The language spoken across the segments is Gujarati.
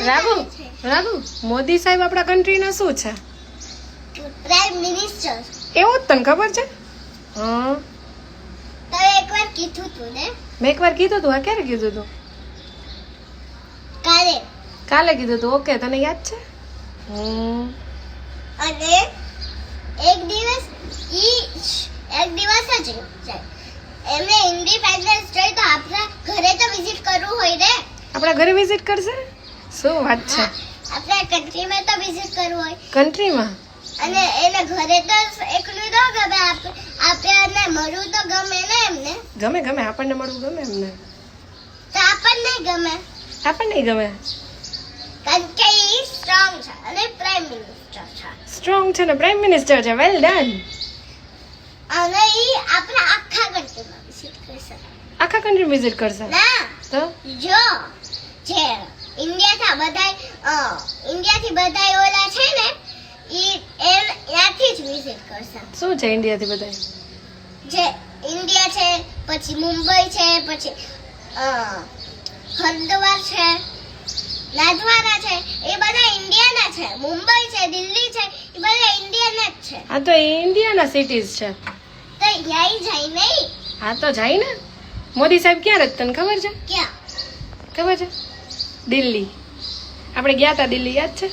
રાઘુ મોદી સાહેબ આપણા કન્ટ્રીના શું છે? Prime minister. એવું જ તને ખબર છે? હા તમે એકવાર કીધું તું ને? મેં એકવાર કીધું તું. આ ક્યારે કીધું તું? કાલે કીધું તું. ઓકે, તને યાદ છે? અને એક દિવસ જ છે. એમને ઇન્ડિપેન્ડન્સ ડે તો આપણા ઘરે તો વિઝિટ કરવું હોય ને. આપણા ઘરે વિઝિટ કરશે? શું વાત છે? આપણા કન્ટ્રીમાં તો વિઝિટ કરવું હોય. કન્ટ્રીમાં? અને એને ઘરે તો એકલું ન ગમે. આપણે મળવું તો ગમે ને એમને. ગમે આપણને મળવું ગમે એમને. તો આપણને ગમે. આપણને ગમે. કારણ કે ઈ સ્ટ્રોંગ છે અને પ્રાઇમ મિનિસ્ટર છે. સ્ટ્રોંગ છે ને પ્રાઇમ મિનિસ્ટર છે. Well done. અને ઈ આપણા આખા કન્ટ્રીમાં વિઝિટ કરશે. આખા કન્ટ્રી વિઝિટ કરશે? ના તો જો જે ઇન્ડિયાથી બધા ઓલા છે ને ઈ ત્યાંથી જ વિઝિટ કરશે. શું છે ઇન્ડિયાથી બધા? જે ઇન્ડિયા છે, પછી મુંબઈ છે, પછી હરિદ્વાર છે, નાથદ્વારા છે, એ બધા ઇન્ડિયાના છે. મુંબઈ છે, દિલ્હી છે, એ બધા ઇન્ડિયાના જ છે. હા તો એ ઇન્ડિયાના સિટીઝ છે. તો યાઈ જાય નહીં. હા તો જાય ને. મોદી સાહેબ ક્યાં રહે તને ખબર છે? ક્યાં ખબર છે? દિલ્હી. આપણે ગયા હતા દિલ્હી, યાદ છે?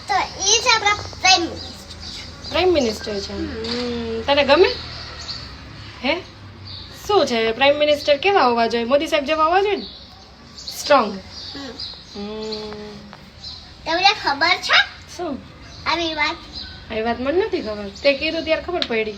તો એ જ આપણા પ્રાઇમ મિનિસ્ટર. પ્રાઇમ મિનિસ્ટર છે. તને ગમે? હે શું છે પ્રાઇમ મિનિસ્ટર કેવા હોવા જોઈએ? મોદી સાહેબ જેવા હોવા જોઈએ ને? સ્ટ્રોંગ. તમને ખબર છે શું આવી વાત? આવી વાત મને નથી ખબર. તે કીધું ત્યારે ખબર પડી.